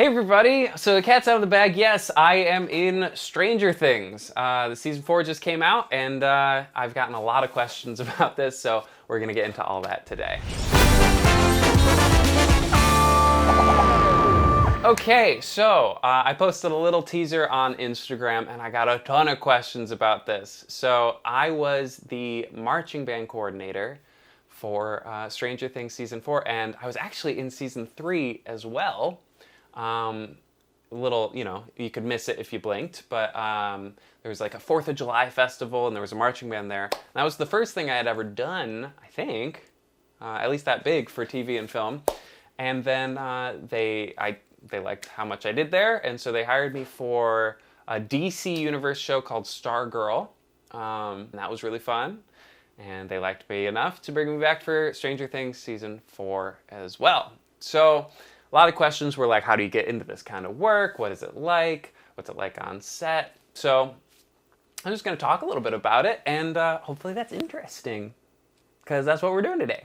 everybody, so the cat's out of the bag. Yes, I am in Stranger Things. The season 4 just came out, and I've gotten a lot of questions about this, so we're gonna get into all that today. Okay, so I posted a little teaser on Instagram, and I got a ton of questions about this. So I was the marching band coordinator for Stranger Things season 4, and I was actually in season 3 as well. A little, you could miss it if you blinked, but there was like a 4th of July festival, and there was a marching band there. And that was the first thing I had ever done, I think, at least that big for TV and film. And then they liked how much I did there, and so they hired me for a DC Universe show called Stargirl. And that was really fun. And they liked me enough to bring me back for Stranger Things season 4 as well. So a lot of questions were like, how do you get into this kind of work? What is it like? What's it like on set? So I'm just going to talk a little bit about it, and hopefully that's interesting, because that's what we're doing today.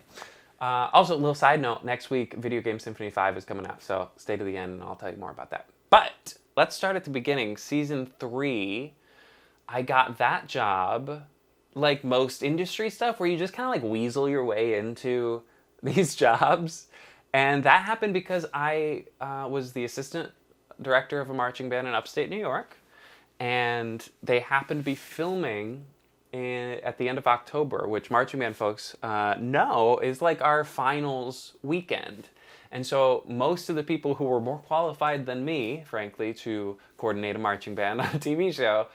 Also, a little side note, next week, Video Game Symphony 5 is coming out, so stay to the end and I'll tell you more about that. But let's start at the beginning. Season 3, I got that job, like most industry stuff, where you just kind of like weasel your way into these jobs. And that happened because I was the assistant director of a marching band in upstate New York, and they happened to be filming at the end of October, which marching band folks know is like our finals weekend. And so most of the people who were more qualified than me, frankly, to coordinate a marching band on a TV show,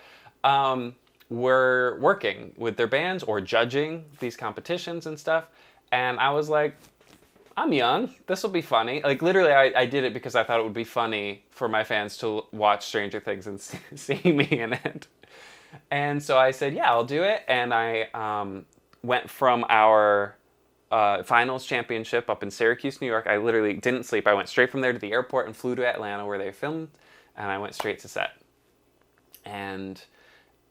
were working with their bands or judging these competitions and stuff. And I was like, I'm young, this will be funny. Like literally I did it because I thought it would be funny for my fans to watch Stranger Things and see me in it. And so I said, yeah, I'll do it. And I went from our finals championship up in Syracuse, New York. I literally didn't sleep. I went straight from there to the airport and flew to Atlanta where they filmed, and I went straight to set. And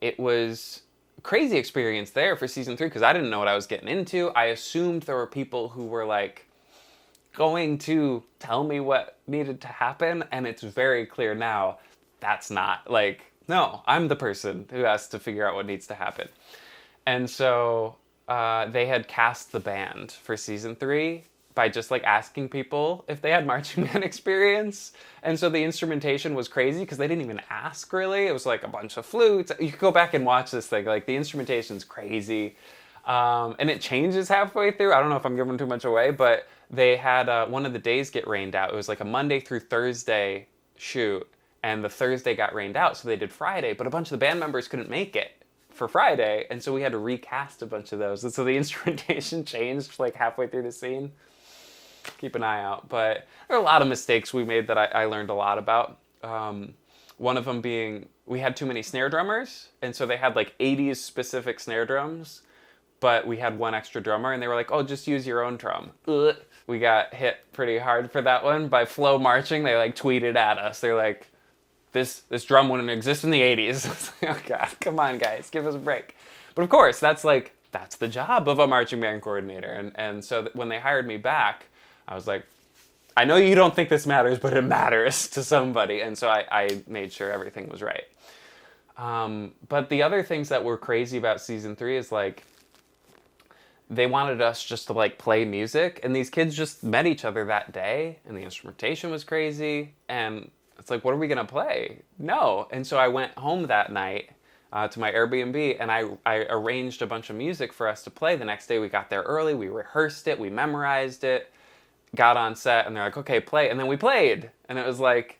it was a crazy experience there for season 3 because I didn't know what I was getting into. I assumed there were people who were like going to tell me what needed to happen, and it's very clear now that's not like, no, I'm the person who has to figure out what needs to happen. And so they had cast the band for season 3 by just like asking people if they had marching band experience. And so the instrumentation was crazy because they didn't even ask really. It was like a bunch of flutes. You could go back and watch this thing. Like the instrumentation's crazy. And it changes halfway through. I don't know if I'm giving too much away, but they had one of the days get rained out. It was like a Monday through Thursday shoot, and the Thursday got rained out, so they did Friday, but a bunch of the band members couldn't make it for Friday, and so we had to recast a bunch of those. And so the instrumentation changed like halfway through the scene. Keep an eye out. But there are a lot of mistakes we made that I learned a lot about. One of them being we had too many snare drummers, and so they had like 80s specific snare drums, but we had one extra drummer, and they were like, oh, just use your own drum. Ugh. We got hit pretty hard for that one by Flow Marching. They like tweeted at us. They're like, this drum wouldn't exist in the 80s. Oh God, come on guys, give us a break. But of course, that's the job of a marching band coordinator. And so when they hired me back, I was like, I know you don't think this matters, but it matters to somebody. And so I made sure everything was right. But the other things that were crazy about season 3 is like, they wanted us just to like play music, and these kids just met each other that day, and the instrumentation was crazy, and it's like, what are we gonna play? No. And so I went home that night to my Airbnb, and I arranged a bunch of music for us to play. The next day we got there early, we rehearsed it, we memorized it, got on set, and they're like, okay, play. And then we played, and it was like,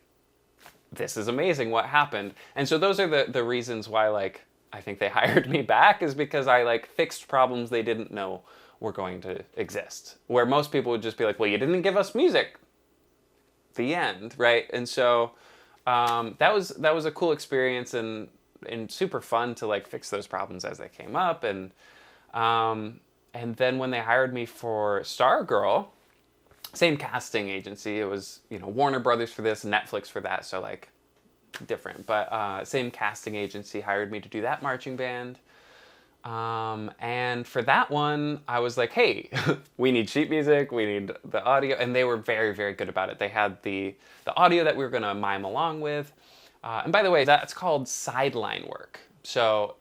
this is amazing, what happened? And so those are the reasons why like I think they hired me back, is because I like fixed problems they didn't know were going to exist. Where most people would just be like, well, you didn't give us music. The end, right? And so that was a cool experience and super fun to like fix those problems as they came up. And then when they hired me for Stargirl, same casting agency. It was Warner Brothers for this, Netflix for that. So like different, but same casting agency hired me to do that marching band. And for that one, I was like, hey, we need sheet music, we need the audio. And they were very, very good about it. They had the audio that we were going to mime along with. And by the way, that's called sideline work. So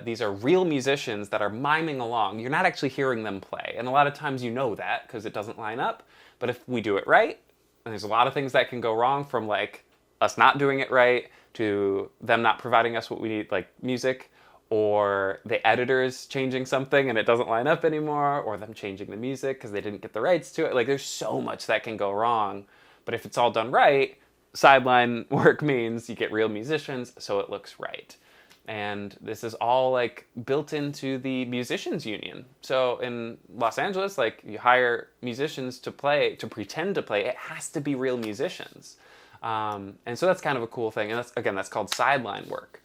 these are real musicians that are miming along. You're not actually hearing them play. And a lot of times you know that because it doesn't line up. But if we do it right, and there's a lot of things that can go wrong, from like us not doing it right to them not providing us what we need, like music, or the editors changing something and it doesn't line up anymore, or them changing the music because they didn't get the rights to it. Like, there's so much that can go wrong. But if it's all done right, sideline work means you get real musicians, so it looks right. And this is all like built into the musicians union. So in Los Angeles, like, you hire musicians to play, to pretend to play. It has to be real musicians. And so that's kind of a cool thing. And that's called sideline work.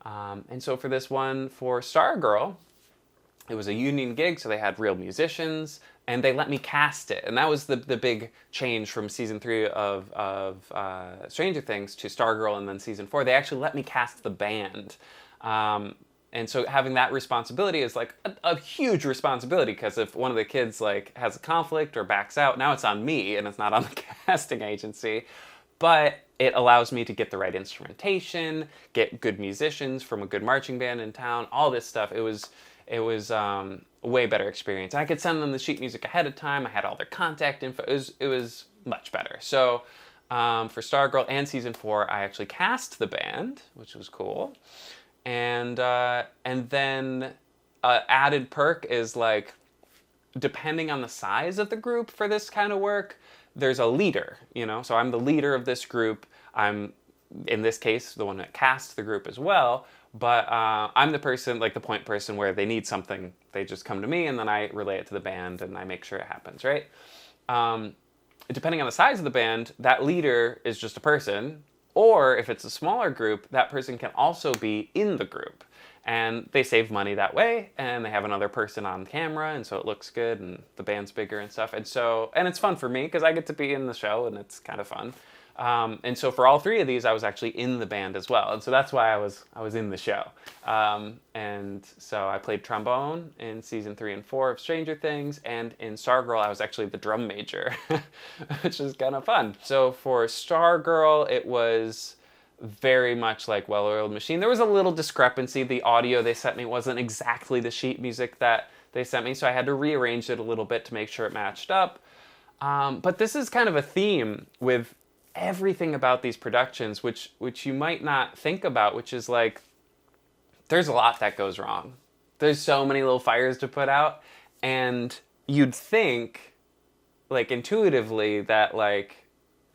And so for this one, for Stargirl, it was a union gig, so they had real musicians, and they let me cast it. And that was the big change from season 3 of Stranger Things to Stargirl and then season 4. They actually let me cast the band. And so having that responsibility is like a huge responsibility, because if one of the kids like has a conflict or backs out, now it's on me and it's not on the casting agency. But it allows me to get the right instrumentation, get good musicians from a good marching band in town, all this stuff. It was a way better experience. I could send them the sheet music ahead of time. I had all their contact info. It was much better. So for Stargirl and season 4, I actually cast the band, which was cool. And then added perk is, like, depending on the size of the group for this kind of work, there's a leader, you know? So I'm the leader of this group. I'm, in this case, the one that casts the group as well. But I'm the person, like the point person, where they need something, they just come to me, and then I relay it to the band, and I make sure it happens, right? Depending on the size of the band, that leader is just a person. Or if it's a smaller group, that person can also be in the group. And they save money that way, and they have another person on camera, and so it looks good, and the band's bigger and stuff. And it's fun for me, because I get to be in the show, and it's kind of fun. And so for all 3 of these, I was actually in the band as well. And so that's why I was in the show. And so I played trombone in season 3 and 4 of Stranger Things, and in Stargirl, I was actually the drum major, which is kind of fun. So for Stargirl, it was very much like well-oiled machine. There was a little discrepancy. The audio they sent me wasn't exactly the sheet music that they sent me, so I had to rearrange it a little bit to make sure it matched up. But this is kind of a theme with everything about these productions, which you might not think about, which is like, there's a lot that goes wrong. There's so many little fires to put out, and you'd think, like, intuitively that, like,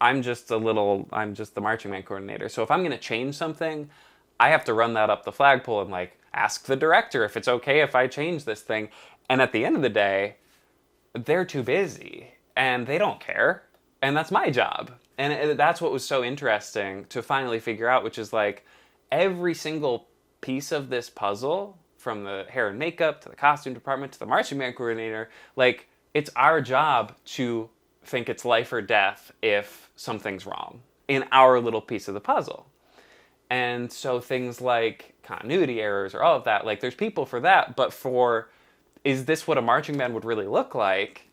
I'm just the marching band coordinator. So if I'm going to change something, I have to run that up the flagpole and, like, ask the director if it's okay if I change this thing. And at the end of the day, they're too busy and they don't care. And that's my job. And that's what was so interesting to finally figure out, which is, like, every single piece of this puzzle, from the hair and makeup to the costume department to the marching band coordinator, like, it's our job to think it's life or death if something's wrong in our little piece of the puzzle. And so things like continuity errors or all of that, like, there's people for that, but for, is this what a marching band would really look like?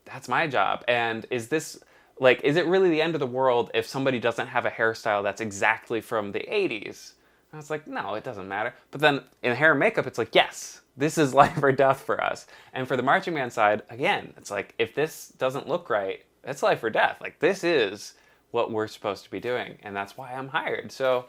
That's my job. And is it really the end of the world if somebody doesn't have a hairstyle that's exactly from the 80s? And I was like, no, it doesn't matter. But then in hair and makeup, it's like, yes, this is life or death for us. And for the marching band side, again, it's like, if this doesn't look right, it's life or death. Like, this is what we're supposed to be doing, and that's why I'm hired. So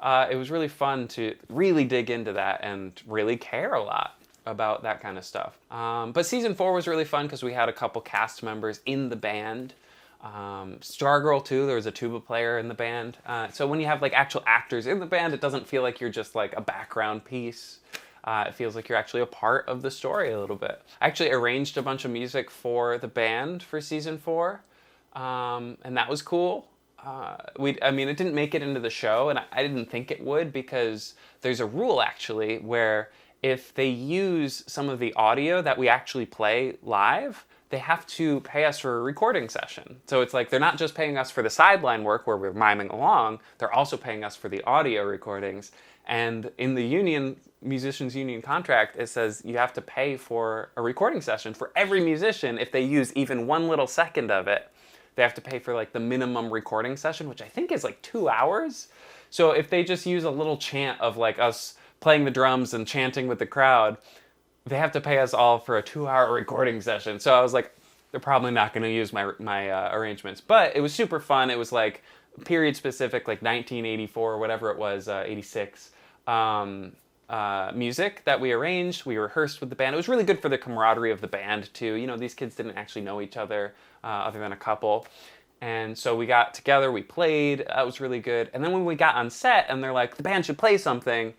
it was really fun to really dig into that and really care a lot about that kind of stuff. But season 4 was really fun because we had a couple cast members in the band. Stargirl too, there was a tuba player in the band. So when you have, like, actual actors in the band, it doesn't feel like you're just, like, a background piece. It feels like you're actually a part of the story a little bit. I actually arranged a bunch of music for the band for season 4, and that was cool. It didn't make it into the show, and I didn't think it would, because there's a rule, actually, where if they use some of the audio that we actually play live, they have to pay us for a recording session. So it's like they're not just paying us for the sideline work where we're miming along, they're also paying us for the audio recordings. And in the union, musicians union contract, it says you have to pay for a recording session for every musician. If they use even one little second of it, they have to pay for like the minimum recording session, which I think is like 2 hours. So if they just use a little chant of like us playing the drums and chanting with the crowd, they have to pay us all for a 2-hour recording session. So I was like, they're probably not going to use my arrangements. But it was super fun. It was like period specific, like 1984 or whatever it was, 86 music that we arranged. We rehearsed with the band. It was really good for the camaraderie of the band too. You know, these kids didn't actually know each other other than a couple. And so we got together, we played. That was really good. And then when we got on set and they're like, the band should play something,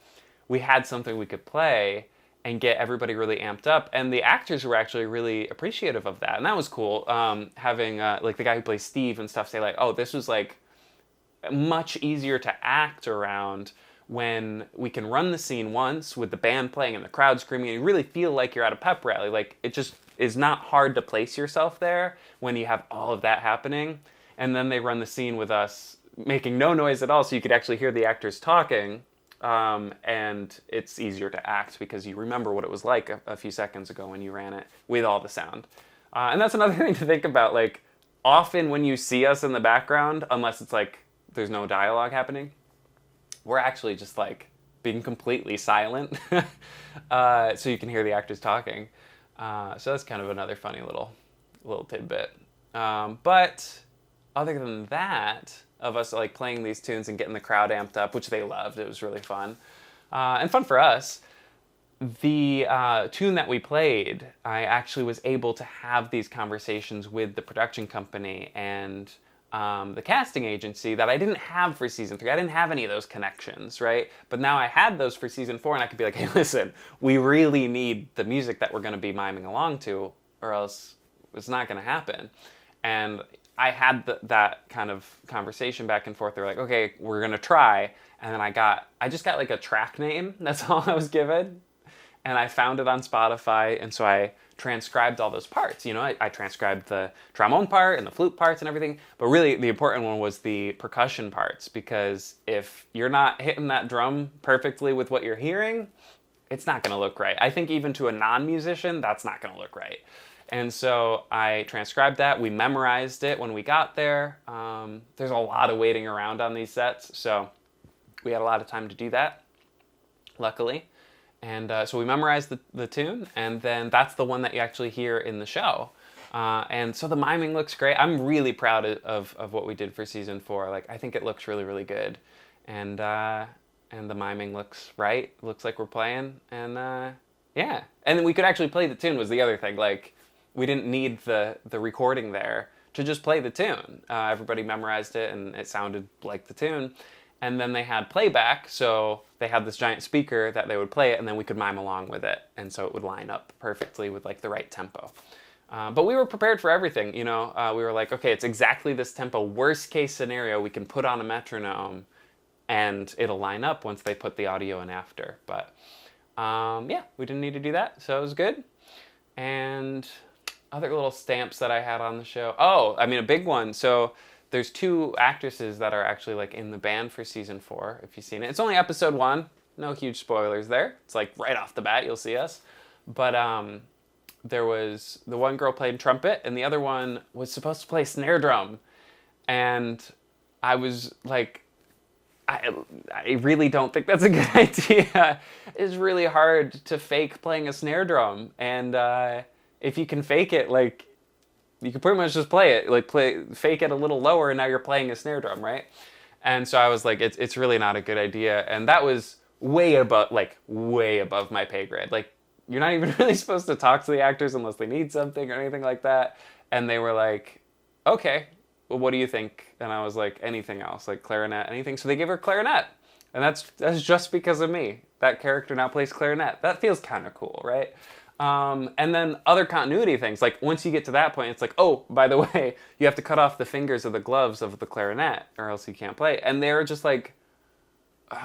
we had something we could play and get everybody really amped up. And the actors were actually really appreciative of that. And that was cool, having like the guy who plays Steve and stuff say like, oh, this was like much easier to act around when we can run the scene once with the band playing and the crowd screaming and you really feel like you're at a pep rally. Like it just is not hard to place yourself there when you have all of that happening. And then they run the scene with us making no noise at all so you could actually hear the actors talking. And it's easier to act because you remember what it was like a few seconds ago when you ran it with all the sound. And that's another thing to think about. Like, often when you see us in the background, unless it's like there's no dialogue happening, we're actually just like being completely silent so you can hear the actors talking. So that's kind of another funny little tidbit. But other than that, of us like playing these tunes and getting the crowd amped up, which they loved. It was really fun. And fun for us. The tune that we played, I actually was able to have these conversations with the production company and the casting agency that I didn't have for season 3. I didn't have any of those connections, right? But now I had those for season 4 and I could be like, hey, listen, we really need the music that we're going to be miming along to or else it's not going to happen. And I had that kind of conversation back and forth. They're like, okay, we're going to try. And then I just got like a track name. That's all I was given. And I found it on Spotify. And so I transcribed all those parts. You know, I transcribed the trombone part and the flute parts and everything. But really the important one was the percussion parts, because if you're not hitting that drum perfectly with what you're hearing, it's not going to look right. I think even to a non-musician, that's not going to look right. And so I transcribed that. We memorized it when we got there. There's a lot of waiting around on these sets, so we had a lot of time to do that, luckily. And so we memorized the tune, and then that's the one that you actually hear in the show. And so the miming looks great. I'm really proud of what we did for season 4. Like, I think it looks really, really good. And the miming looks right. Looks like we're playing. And yeah. And then we could actually play the tune was the other thing. Like, we didn't need the recording there to just play the tune. Everybody memorized it and it sounded like the tune. And then they had playback, so they had this giant speaker that they would play it and then we could mime along with it. And so it would line up perfectly with like the right tempo. But we were prepared for everything, you know. We were like, okay, it's exactly this tempo. Worst case scenario, we can put on a metronome and it'll line up once they put the audio in after. But yeah, we didn't need to do that, so it was good. And other little stamps that I had on the show. Oh, I mean, a big one. So there's 2 actresses that are actually like in the band for season 4, if you've seen it. It's only episode 1. No huge spoilers there. It's like right off the bat, you'll see us. But there was the one girl played trumpet and the other one was supposed to play snare drum. And I was like, I really don't think that's a good idea. It's really hard to fake playing a snare drum. And if you can fake it, like, you can pretty much just play it, like fake it a little lower, and now you're playing a snare drum, right? And so I was like, it's really not a good idea. And that was way above my pay grade. Like, you're not even really supposed to talk to the actors unless they need something or anything like that. And they were like, okay, well, what do you think? And I was like, anything else, like clarinet, anything. So they gave her clarinet. And that's just because of me. That character now plays clarinet. That feels kind of cool, right? And then other continuity things, like once you get to that point, it's like, oh, by the way, you have to cut off the fingers of the gloves of the clarinet or else you can't play. And they're just like,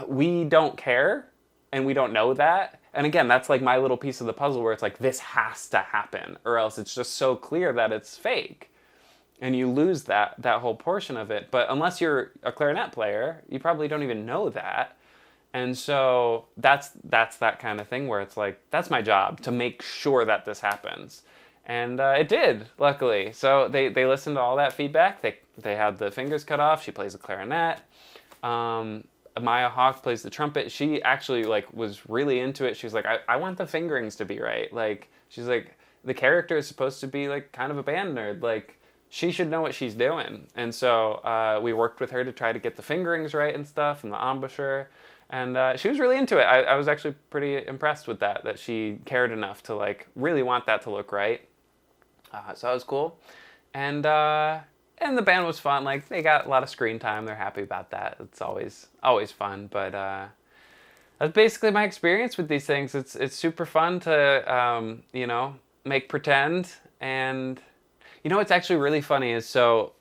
we don't care and we don't know that. And again, that's like my little piece of the puzzle where it's like, this has to happen, or else it's just so clear that it's fake. And you lose that whole portion of it. But unless you're a clarinet player, you probably don't even know that. And so that's that kind of thing where it's like, that's my job, to make sure that this happens. And it did, luckily. So they listened to all that feedback. They had the fingers cut off. She plays the clarinet. Maya Hawk plays the trumpet. She actually like was really into it. She was like, I want the fingerings to be right. Like, she's like, the character is supposed to be like kind of a band nerd. Like, she should know what she's doing. And so we worked with her to try to get the fingerings right and stuff, and the embouchure. And she was really into it. I was actually pretty impressed with that she cared enough to like really want that to look right. So that was cool. And the band was fun. Like, they got a lot of screen time. They're happy about that. It's always fun. But that's basically my experience with these things. It's super fun to make pretend. And what's actually really funny is, so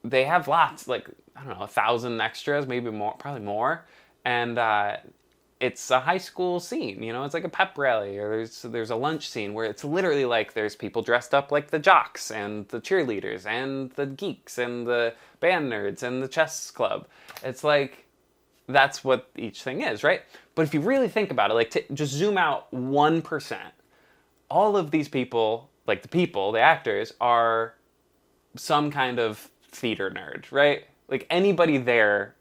they have lots, like, I don't know, 1,000 extras, maybe more, probably more. And it's a high school scene, it's like a pep rally, or there's a lunch scene where it's literally like there's people dressed up like the jocks and the cheerleaders and the geeks and the band nerds and the chess club. It's like, that's what each thing is, right? But if you really think about it, like, just zoom out 1%, all of these people, like the actors, are some kind of theater nerd, right? Like, anybody there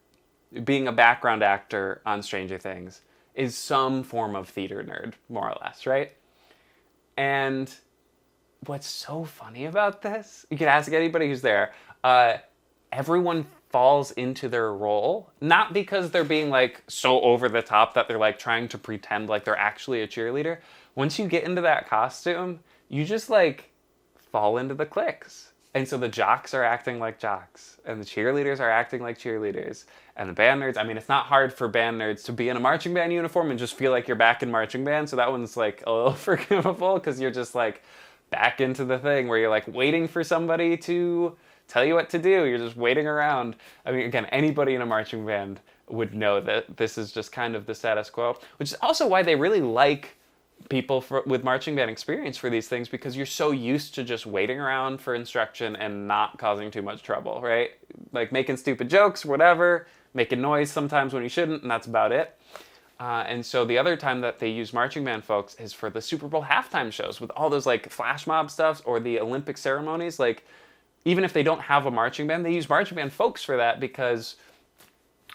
being a background actor on Stranger Things is some form of theater nerd, more or less, right? And what's so funny about this, you can ask anybody who's there, everyone falls into their role, not because they're being like so over the top that they're like trying to pretend like they're actually a cheerleader. Once you get into that costume, you just like fall into the cliques. And so the jocks are acting like jocks, and the cheerleaders are acting like cheerleaders, and the band nerds, I mean, it's not hard for band nerds to be in a marching band uniform and just feel like you're back in marching band, so that one's like a little forgivable, because you're just like back into the thing where you're like waiting for somebody to tell you what to do. You're just waiting around. I mean, again, anybody in a marching band would know that this is just kind of the status quo, which is also why they really like people with marching band experience for these things, because you're so used to just waiting around for instruction and not causing too much trouble, right? Like making stupid jokes, whatever, making noise sometimes when you shouldn't, and that's about it. And so the other time that they use marching band folks is for the Super Bowl halftime shows with all those like flash mob stuff, or the Olympic ceremonies. Like, even if they don't have a marching band, they use marching band folks for that, because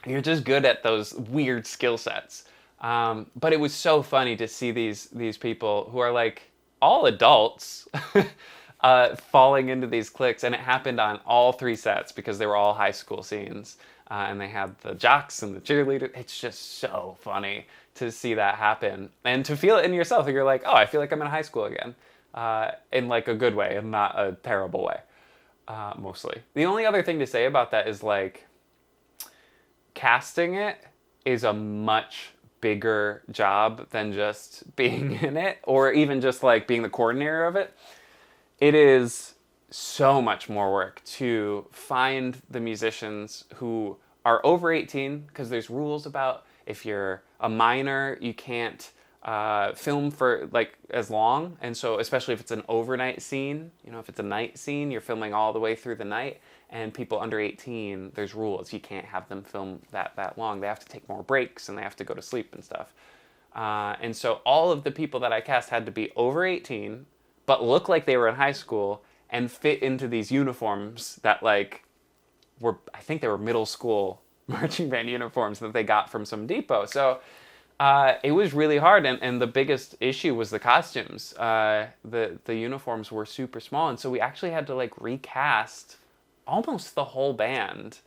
you're just good at those weird skill sets. But it was so funny to see these people who are like all adults falling into these cliques, and it happened on all 3 sets because they were all high school scenes, and they had the jocks and the cheerleaders. It's just so funny to see that happen and to feel it in yourself. You're like, oh, I feel like I'm in high school again, in like a good way and not a terrible way, mostly. The only other thing to say about that is like, casting it is a much bigger job than just being in it, or even just like being the coordinator of it. It is so much more work to find the musicians who are over 18, because there's rules about, if you're a minor, you can't film for like as long. And so especially if it's an overnight scene, if it's a night scene, you're filming all the way through the night. And people under 18, there's rules. You can't have them film that long. They have to take more breaks, and they have to go to sleep and stuff. And so all of the people that I cast had to be over 18, but look like they were in high school, and fit into these uniforms that like I think they were middle school marching band uniforms that they got from some depot. So it was really hard, and the biggest issue was the costumes. The uniforms were super small, and so we actually had to like recast almost the whole band.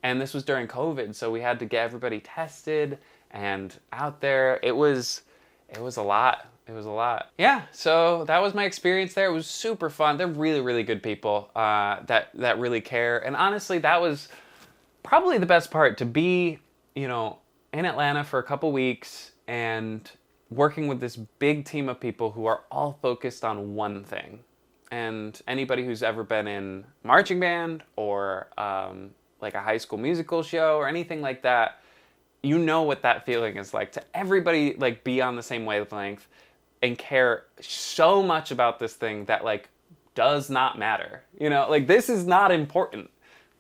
And this was during COVID, so we had to get everybody tested and out there. It was a lot. It was a lot. Yeah, so that was my experience there. It was super fun. They're really, really good people that really care. And honestly, that was probably the best part, to be, in Atlanta for a couple weeks and working with this big team of people who are all focused on one thing. And anybody who's ever been in marching band or like a high school musical show or anything like that, you know what that feeling is like, to everybody like be on the same wavelength and care so much about this thing that like does not matter. You know, like this is not important.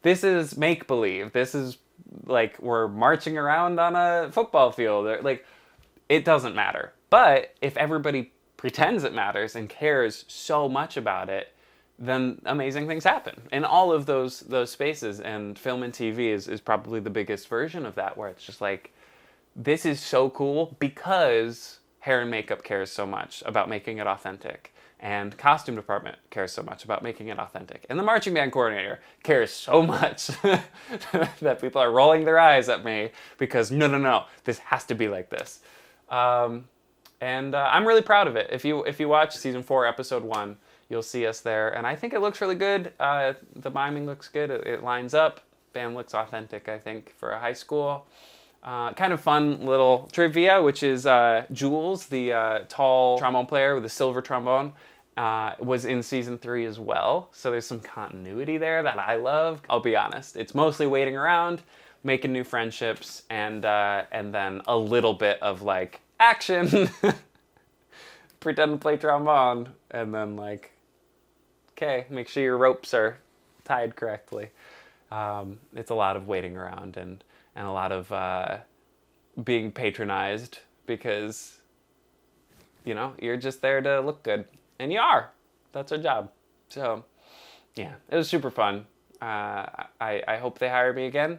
This is make believe. This is like we're marching around on a football field. Like it doesn't matter. But if everybody pretends it matters and cares so much about it, then amazing things happen in all of those spaces. And film and TV is probably the biggest version of that, where it's just like, this is so cool because hair and makeup cares so much about making it authentic, and costume department cares so much about making it authentic, and the marching band coordinator cares so much that people are rolling their eyes at me because no, this has to be like this. And I'm really proud of it. If you watch season 4, episode 1, you'll see us there, and I think it looks really good. The miming looks good. It lines up. Band looks authentic, I think, for a high school. Kind of fun little trivia, which is Jules, the tall trombone player with the silver trombone, was in season 3 as well. So there's some continuity there that I love. I'll be honest, it's mostly waiting around, making new friendships, and then a little bit of like action, pretend to play trombone, and then like, okay, make sure your ropes are tied correctly. It's a lot of waiting around and a lot of being patronized because, you know, you're just there to look good. And you are. That's our job. So, yeah, it was super fun. I hope they hire me again.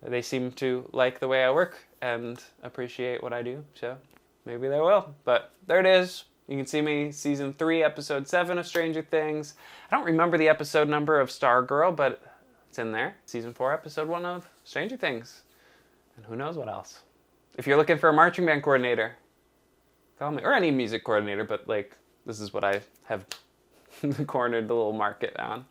They seem to like the way I work and appreciate what I do. So, maybe they will. But there it is. You can see me season 3, episode 7 of Stranger Things. I don't remember the episode number of Stargirl, but it's in there. Season 4, episode 1 of Stranger Things. And who knows what else. If you're looking for a marching band coordinator, call me. Or any music coordinator, but like, this is what I have cornered the little market on.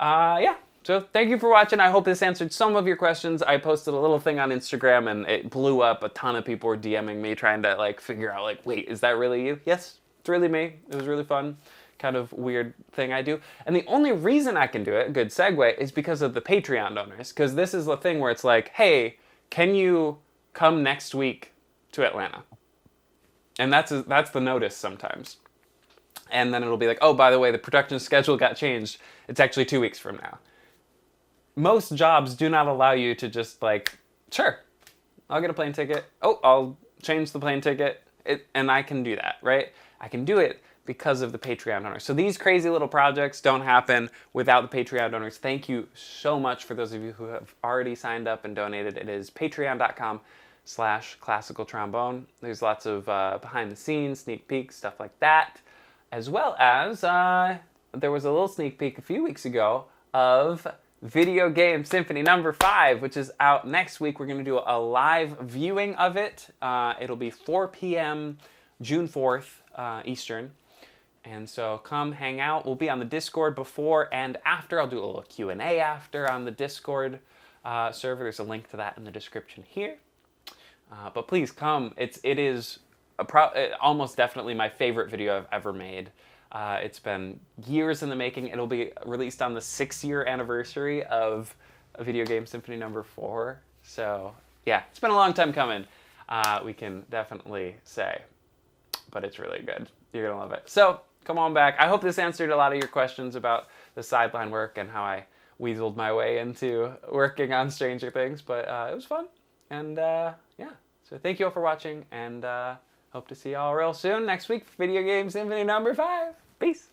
Yeah, so thank you for watching. I hope this answered some of your questions. I posted a little thing on Instagram and it blew up. A ton of people were DMing me trying to like figure out like, wait, is that really you? Yes, it's really me. It was really fun. Kind of weird thing I do. And the only reason I can do it, good segue, is because of the Patreon donors. Because this is the thing where it's like, hey, can you come next week to Atlanta? And that's the notice sometimes. And then it'll be like, oh, by the way, the production schedule got changed. It's actually 2 weeks from now. Most jobs do not allow you to just like, sure, I'll get a plane ticket. Oh, I'll change the plane ticket. And I can do that, right? I can do it because of the Patreon donors. So these crazy little projects don't happen without the Patreon donors. Thank you so much for those of you who have already signed up and donated. It is patreon.com/classical trombone. There's lots of behind the scenes, sneak peeks, stuff like that. As well as, there was a little sneak peek a few weeks ago of Video Game Symphony number 5, which is out next week. We're going to do a live viewing of it. It'll be 4 p.m. June 4th, Eastern. And so come hang out. We'll be on the Discord before and after. I'll do a little Q&A after on the Discord server. There's a link to that in the description here. But please come. It is almost definitely my favorite video I've ever made. It's been years in the making. It'll be released on the 6-year anniversary of Video Game Symphony number 4. So yeah, it's been a long time coming. We can definitely say, but it's really good. You're gonna love it. So come on back. I hope this answered a lot of your questions about the sideline work and how I weaseled my way into working on Stranger Things, but it was fun. And yeah, so thank you all for watching, and hope to see y'all real soon next week for Video Game Symphony number 5. Peace.